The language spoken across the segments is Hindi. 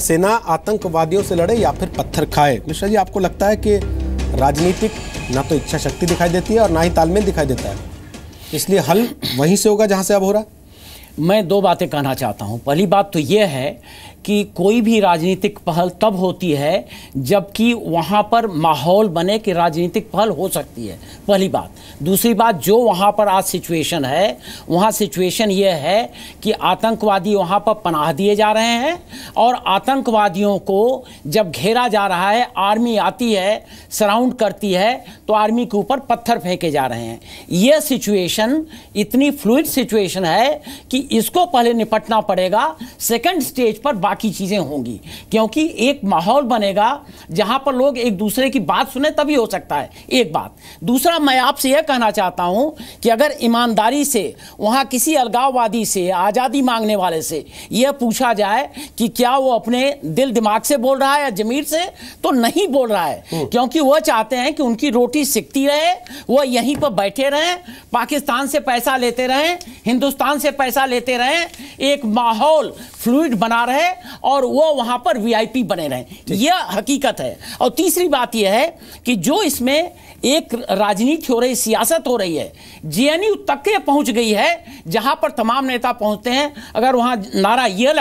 सेना आतंकवादियों से लड़े या फिर पत्थर खाए। मिश्रा जी, आपको लगता है कि राजनीतिक ना तो इच्छा शक्ति दिखाई देती है और ना ही तालमेल दिखाई देता है, इसलिए हल वहीं से होगा जहां से अब हो रहा है? मैं दो बातें कहना चाहता हूं। पहली बात तो यह है कि कोई भी राजनीतिक पहल तब होती है जबकि वहां पर माहौल बने कि राजनीतिक पहल हो सकती है, पहली बात। दूसरी बात, जो वहां पर आज सिचुएशन है, वहां सिचुएशन यह है कि आतंकवादी वहां पर पनाह दिए जा रहे हैं और आतंकवादियों को जब घेरा जा रहा है, आर्मी आती है, सराउंड करती है, तो आर्मी के ऊपर पत्थर फेंके जा रहे हैं। यह सिचुएशन इतनी फ्लूइड सिचुएशन है कि इसको पहले निपटना पड़ेगा, सेकंड स्टेज पर बाकी चीजें होंगी, क्योंकि एक माहौल बनेगा जहां पर लोग एक दूसरे की बात सुने, तभी हो सकता है। एक बात। दूसरा, मैं आपसे यह कहना चाहता हूं कि अगर ईमानदारी से वहां किसी अलगाववादी से, आजादी मांगने वाले से यह पूछा जाए कि क्या वो अपने दिल दिमाग से बोल रहा है या जमीर से, तो नहीं बोल रहा है, क्योंकि वह चाहते हैं कि उनकी रोटी सिकती रहे, वह यहीं पर बैठे रहें, पाकिस्तान से पैसा लेते रहें, हिंदुस्तान से पैसा लेते रहें, एक माहौल फ्लूइड बना रहे और वो वहां पर वीआईपी बने रहें। यह हकीकत है। और तीसरी बात यह है कि जो इसमें एक राजनीति हो रही, सियासत हो रही है, जेएनयू तक के पहुंच गई है, जहां पर तमाम नेता पहुंचते हैं। अगर वहां नारा यह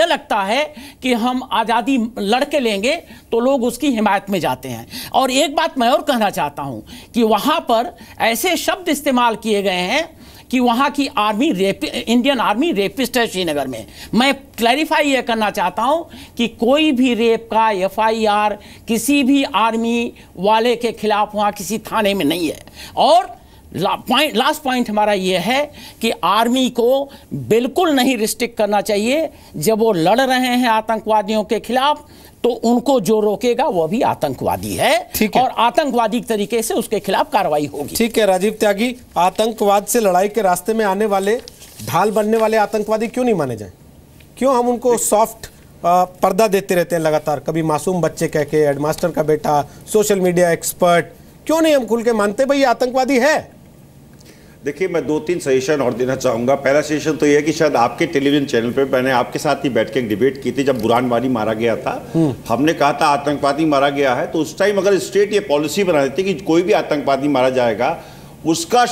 लगता है कि हम आजादी लड़के लेंगे, तो लोग उसकी हिमायत में जाते हैं। और एक बात मैं और कहना चाहता हूं कि वहां पर ऐसे शब्द इस्तेमाल किए गए हैं कि वहां की आर्मी इंडियन आर्मी रेपिस्ट है श्रीनगर में। मैं क्लैरिफाई यह करना चाहता हूं कि कोई भी रेप का एफआईआर किसी भी आर्मी वाले के खिलाफ वहां किसी थाने में नहीं है। और लास्ट पॉइंट हमारा यह है कि आर्मी को बिल्कुल नहीं रिस्ट्रिक्ट करना चाहिए। जब वो लड़ रहे हैं आतंकवादियों के खिलाफ, तो उनको जो रोकेगा वो भी आतंकवादी है और आतंकवादी तरीके से उसके खिलाफ कार्रवाई होगी। ठीक है राजीव त्यागी, आतंकवाद से लड़ाई के रास्ते में आने वाले, ढाल बनने वाले आतंकवादी क्यों नहीं माने जाए? क्यों हम उनको सॉफ्ट पर्दा देते रहते हैं लगातार? कभी मासूम बच्चे कह के, हेडमास्टर का बेटा, सोशल मीडिया एक्सपर्ट, क्यों नहीं हम खुल के मानते भाई आतंकवादी है? देखिए, मैं 2-3 सजेशन और देना चाहूँगा। पहला सजेशन तो यह है कि शायद आपके टेलीविजन चैनल पे मैंने आपके साथ ही बैठ के एक डिबेट की थी जब बुरहानवानी मारा गया था। हमने कहा था आतंकवादी मारा गया है, तो उस टाइम अगर स्टेट ये पॉलिसी बना देती कि कोई भी आतंकवादी मारा जाएगा, उसका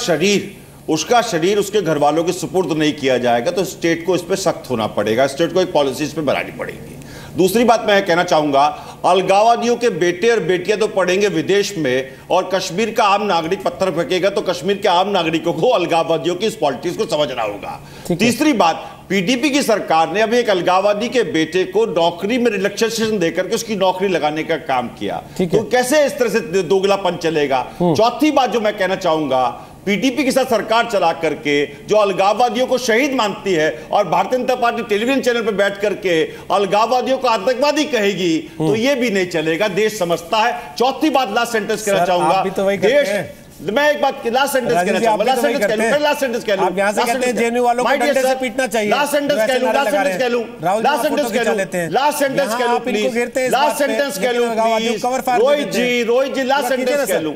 शरीर उसके घर वालों के सुपुर्द नहीं किया जाएगा, तो स्टेट को इस पर सख्त होना पड़ेगा, स्टेट को एक पॉलिसी इस पर बनानी पड़ेगी। दूसरी बात मैं कहना चाहूंगा, अलगाववादियों के बेटे और बेटियां तो पढ़ेंगे विदेश में, और कश्मीर का आम नागरिक पत्थर फेंकेगा, तो कश्मीर के आम नागरिकों को अलगाववादियों की इस पॉलिटिक्स को समझना होगा। तीसरी बात, पीडीपी की सरकार ने अभी एक अलगाववादी के बेटे को नौकरी में रिलैक्सेशन देकर के उसकी नौकरी लगाने का काम किया, तो कैसे इस तरह से दोगलापन चलेगा? चौथी बात जो मैं कहना चाहूंगा, पीडीपी के साथ सरकार चला करके जो अलगाववादियों को शहीद मानती है और Bharatiya Janata party television channel पर बैठ करके अलगाववादियों को आतंकवादी कहेगी, तो यह भी नहीं चलेगा। देश समझता है। चौथी बात, लास्ट सेंटेंस कहना चाहूंगा, देश, मैं एक बात लास्ट सेंटेंस कहना चाहूंगा, लास्ट सेंटेंस कह लूं, लास्ट सेंटेंस कह लूं, आप यहां से कहते हैं जेएनयू वालों को डंडे से पीटना चाहिए, लास्ट सेंटेंस कह लूं, लास्ट सेंटेंस कह लूं, लास्ट सेंटेंस कह लूं, लास्ट सेंटेंस कह लूं प्लीज, लास्ट सेंटेंस कह लूं please, Rohit ji last sentence कह लूं,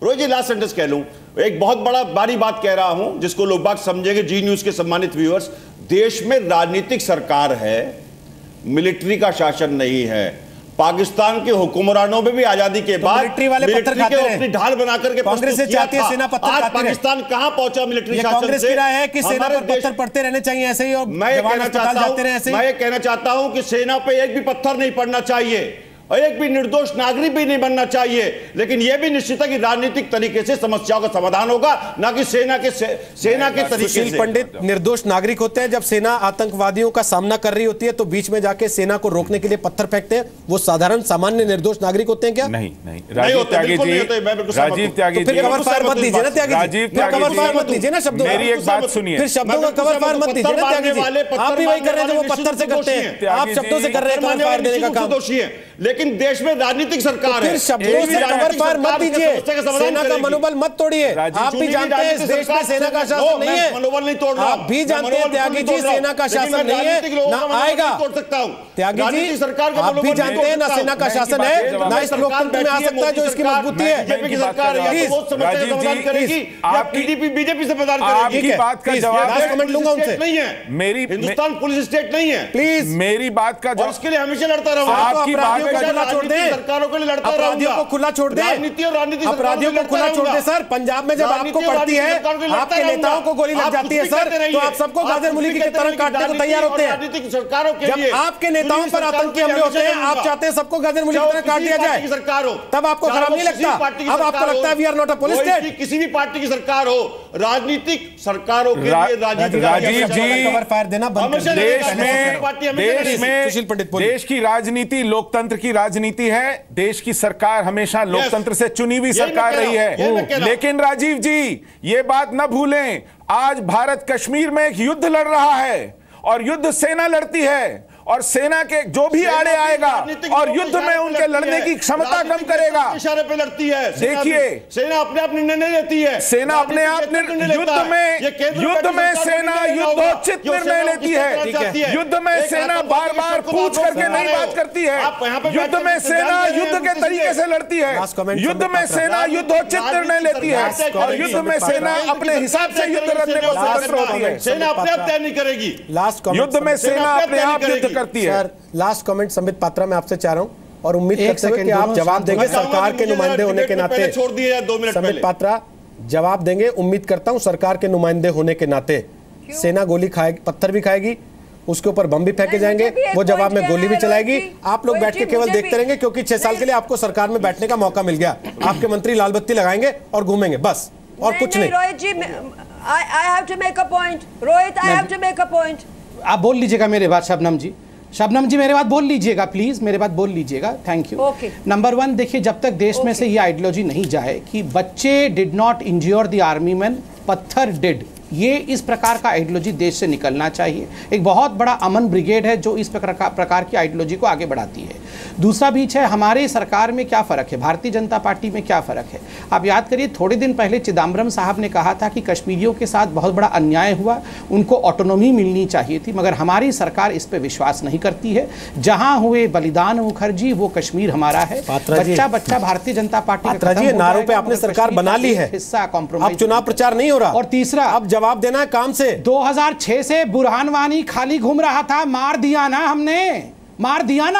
रोहित जी लास्ट सेंटेंस कह लूं। एक बहुत बड़ी बात कह रहा हूं जिसको लोग बाग समझेंगे, जी न्यूज के सम्मानित व्यूअर्स। देश में राजनीतिक सरकार है, मिलिट्री का शासन नहीं है। पाकिस्तान के हुक्मरानों में भी आजादी के बाद मिलिट्री वाले पत्थर खाते रहे, अपनी ढाल बनाकर के कांग्रेस से चाहती है सेना पत्थर खाती रहे। पाकिस्तान कहां पहुंचा मिलिट्री शासन से? कांग्रेस की राय है कि सेना पर पत्थर पड़ते रहने चाहिए ऐसे ही, और मैं ये कहना चाहता हूं कि सेना पे एक भी पत्थर नहीं पड़ना चाहिए और एक भी निर्दोष नागरिक भी नहीं बनना चाहिए, लेकिन यह भी निश्चित है कि राजनीतिक तरीके से समस्याओं का समाधान होगा, ना कि सेना के तरीके से। पंडित, निर्दोष नागरिक होते हैं, जब सेना आतंकवादियों का सामना कर रही होती है तो बीच में जाके सेना को रोकने के लिए पत्थर फेंकते हैं, वो साधारण सामान्य निर्दोष नागरिक होते हैं क्या? नहीं, राजीव त्यागी जी, फिर कवर फायर मत दीजिए ना त्यागी जी, कवर फायर मत दीजिए ना शब्दों, मेरी एक बात सुनिए, फिर शब्दों का कवर फायर मत दीजिए ना त्यागी जी। आप भी वही कर रहे हैं जो वो पत्थर से करते हैं, आप शब्दों से कर रहे हैं कवर फायर देने का काम। लेकिन देश में राजनीतिक सरकार है। शब्दों से कवर फायर मत दीजिए, सेना का मनोबल मत तोड़िए। आप भी जानते हैं इस देश में सेना का शासन नहीं है, मनोबल नहीं तोड़ रहा। आप भी जानते हैं त्यागी जी सेना का शासन नहीं है, ना आएगा। तोड़ सकता हूं त्यागी जी, आप भी जानते हैं ना सेना का शासन है, ना इस लोकतंत्र में आ सकता है जो इसकी मजबूती है। बीजेपी की सरकार आप टीडीपी बीजेपी से प्रदान करेगी। आपकी बात का जवाब कमेंट लूंगा उनसे। नहीं है, मेरी हिंदुस्तान पुलिस स्टेट नहीं है। प्लीज मेरी बात का जवाब, उसके लिए हमेशा लड़ता रहूंगा। आपकी बात का खुला छोड़ दें, सरकारों के लिए लड़ता रहूंगा। अपराधियों को खुला छोड़ दें, राजनीति और राजनीति अपराधियों को खुला छोड़ दें। सर पंजाब में जब आपको पड़ती है, आपके नेताओं को गोली लग जाती है सर, तो आप सबको गाजर मूली की तरह काटने को तैयार होते हैं। राजनीतिक सरकारों के जब लिए आपके नेताओं पर आतंकी हमले होते हैं, आप चाहते हैं सबको गाजर मूली की तरह काट दिया जाए, सरकार हो तब आपको खराब नहीं लगता। अब आपको लगता है we are not a police state. किसी भी पार्टी की सरकार हो, राजनीतिक सरकारों के लिए राजीव जी, कवर फायर देना बंद कर देश की राजनीति लोकतंत्र की राजनीति है। देश की सरकार हमेशा लोकतंत्र से चुनी हुई सरकार रही है। लेकिन राजीव जी ये बात न भूलें, आज भारत कश्मीर में एक युद्ध लड़ रहा है और युद्ध सेना लड़ती है, और सेना के जो भी आड़े आएगा और युद्ध में उनके लड़ने की क्षमता कम करेगा। इशारे पे लड़ती है। देखिए, सेना अपने आप निर्णय नहीं लेती है। सेना अपने आप युद्ध में सेना युद्धोचित निर्णय लेती है। युद्ध में सेना बार बार पूछ करके नहीं बात करती है। युद्ध में सेना युद्ध के तरीके से लड़ती है। युद्ध में सेना युद्धोचित निर्णय लेती है, और युद्ध में सेना अपने हिसाब से युद्ध लड़ने को स्वतंत्र होती है। सेना अपने आप तय नहीं करेगी। युद्ध में सेना अपने आप युद्ध करती है। Sir last comment Sambit Patra मैं आपसे चाह रहा हूं, और उम्मीद करते हैं कि आप जवाब देंगे सरकार के नुमाइंदे होने के नाते। छोड़ दिए 2 मिनट संबित पात्रा जवाब देंगे, उम्मीद करता हूं सरकार के नुमाइंदे होने के नाते। सेना गोली खाएगी, पत्थर भी खाएगी, उसके ऊपर बम भी फेंके जाएंगे, वो जवाब में गोली भी चलाएगी। आप लोग बैठ के केवल देखते रहेंगे, क्योंकि 6 साल के लिए आपको सरकार में बैठने का मौका मिल गया। आपके मंत्री लाल बत्ती लगाएंगे और घूमेंगे, बस और कुछ नहीं। रोहित जी, I have to make a point. Rohit, I have to make a point. आप बोल लीजिएगा मेरे बात। शबनम जी मेरे बात बोल लीजिएगा प्लीज, मेरे बात बोल लीजिएगा। Thank you. नंबर 1, देखिए जब तक देश में से ये आइडियोलॉजी नहीं जाए कि बच्चे did not इंज्योर the army man, पत्थर डिड, ये इस प्रकार का आइडियोलॉजी देश से निकलना चाहिए। एक बहुत बड़ा अमन ब्रिगेड है जो इस प्रकार की आइडियोलॉजी को आगे बढ़ाती है। दूसरा बीच है हमारे सरकार में क्या फ़र्क है, भारतीय जनता पार्टी में क्या फ़र्क है। आप याद करिए थोड़े दिन पहले चिदम्बरम साहब ने कहा था कि कश्मीरियों के साथ बहुत बड़ा अन्याय हुआ, उनको ऑटोनॉमी मिलनी चाहिए थी, मगर हमारी सरकार इस पर विश्वास नहीं करती है। जहां हुए बलिदान मुखर्जी वो कश्मीर हमारा है। बच्चा भारतीय जनता पार्टी नारों पे आपने सरकार बना ली है, हिस्सा कॉम्प्रोमाइज, चुनाव प्रचार नहीं हो रहा। और तीसरा अब जवाब देना है काम से। 2006 से बुरहान वानी खाली घूम रहा था, मार दिया ना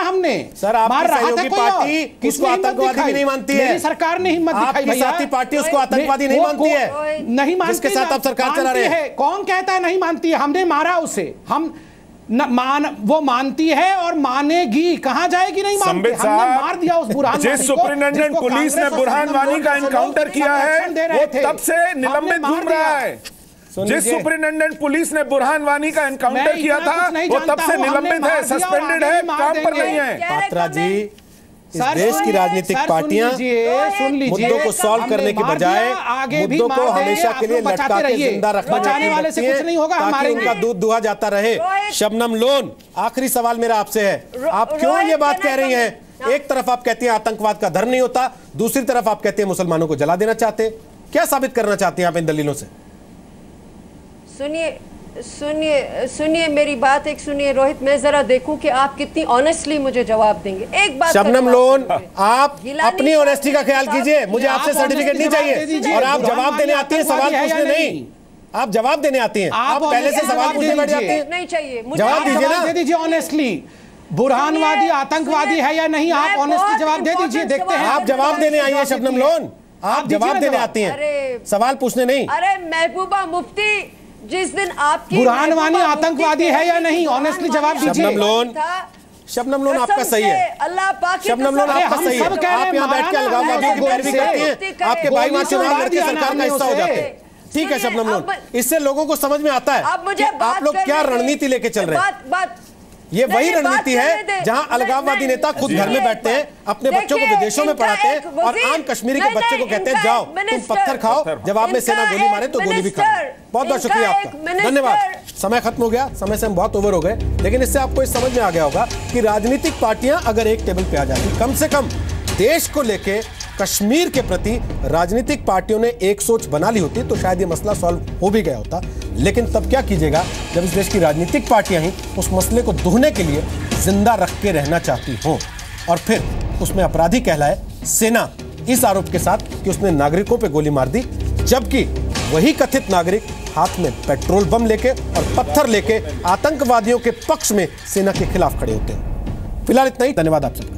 हमने। सर आपकी सहयोगी पार्टी उसको आतंकवादी भी नहीं मानती है। मेरी सरकार ने हिम्मत दिखाई भैया। आपकी साथी पार्टी उसको आतंकवादी नहीं मानती है, नहीं मानती, जिसके साथ आप सरकार चला रहे हैं। कौन कहता है नहीं मानती है? हमने मारा उसे, वो मानती है और मानेगी, कहां जाएगी नहीं मानती। हमने मार दिया उस बुरहान वानी को। जिस सुपरिटेंडेंट पुलिस ने बुरहान वानी का एनकाउंटर किया है वो तब से निलंबित घूम रहा है। जिस सुपरिटेंडेंट पुलिस ने बुरहान वानी का एनकाउंटर किया था वो तब से निलंबित है, सस्पेंडेड है, काम पर नहीं है। पात्रा जी, इस देश की राजनीतिक पार्टियां मुद्दों को सॉल्व करने की बजाय मुद्दों को हमेशा के लिए लटका के जिंदा रखने वाले से कुछ नहीं होगा, ताकि उनका दूध दुहा जाता रहे। शबनम लोन, आखिरी सवाल मेरा आपसे है, आप क्यों ये बात कह रही हैं? एक तरफ आप कहती हैं आतंकवाद का धर्म नहीं होता, दूसरी तरफ आप कहते हैं मुसलमानों को जला देना चाहते हैं। क्या साबित करना चाहती हैं आप इन दलीलों से? सुनिए मेरी बात एक सुनिए रोहित, मैं जरा देखूं कि आप कितनी ऑनेस्टली मुझे जवाब देंगे। एक बात शबनम लोन, आप अपनी ऑनेस्टी का ख्याल कीजिए, मुझे आपसे सर्टिफिकेट नहीं चाहिए। और आप जवाब देने आती हैं, सवाल पूछने नहीं। आप जवाब देने आती हैं, आप पहले से सवाल पूछने बैठ जाते हैं। नहीं चाहिए, जवाब दीजिए ना, दे दीजिए ऑनेस्टली। बुरहानवादी आतंकवादी है या नहीं, आप ऑनेस्टली जवाब दे दीजिए, देखते हैं। आप जवाब देने आई हैं शबनम लोन, आप जवाब देने आती हैं, सवाल पूछने नहीं। अरे महबूबा मुफ्ती, जिस दिन आपकी बुरहान वानी आतंकवादी है या नहीं, ऑनेस्टली जवाब दीजिए। शबनम लोन आपका सही है, अल्लाह पाक की शबनम लोन आपका सही है। आप यहाँ बैठ के अलगाववादियों की पैरवी करती हैं, आपके भाई वहां चुनाव लड़के सरकार का हिस्सा हो जाते हैं। ठीक है शबनम लोन, इससे लोगों को समझ में आता है आप लोग क्या रणनीति लेके चल रहे हैं। ये वही रणनीति है जहां अलगाववादी नेता खुद घर में बैठते हैं, अपने बच्चों को विदेशों में पढ़ाते हैं और आम कश्मीरी के बच्चे को कहते हैं जाओ तुम पत्थर खाओ, जवाब में सेना गोली मारे तो गोली भी खाओ। बहुत बहुत शुक्रिया आपका, धन्यवाद। समय खत्म हो गया, समय से हम बहुत ओवर हो गए, लेकिन इससे आपको इस समझ में आ गया होगा कि राजनीतिक पार्टियां अगर एक टेबल पे आ जाती, कम से कम देश को लेके, कश्मीर के प्रति राजनीतिक पार्टियों ने एक सोच बना ली होती तो शायद ये मसला सॉल्व हो भी गया होता। लेकिन तब क्या कीजिएगा जब इस देश की राजनीतिक पार्टियां ही उस मसले को दुहने के लिए जिंदा रख के रहना चाहती हों, और फिर उसमें अपराधी कहलाए सेना इस आरोप के साथ कि उसने नागरिकों पे गोली मार दी, जबकि वही कथित नागरिक हाथ में पेट्रोल बम लेके और पत्थर लेके आतंकवादियों के पक्ष में सेना के खिलाफ खड़े होते हैं। फिलहाल इतना ही, धन्यवाद आप सबका।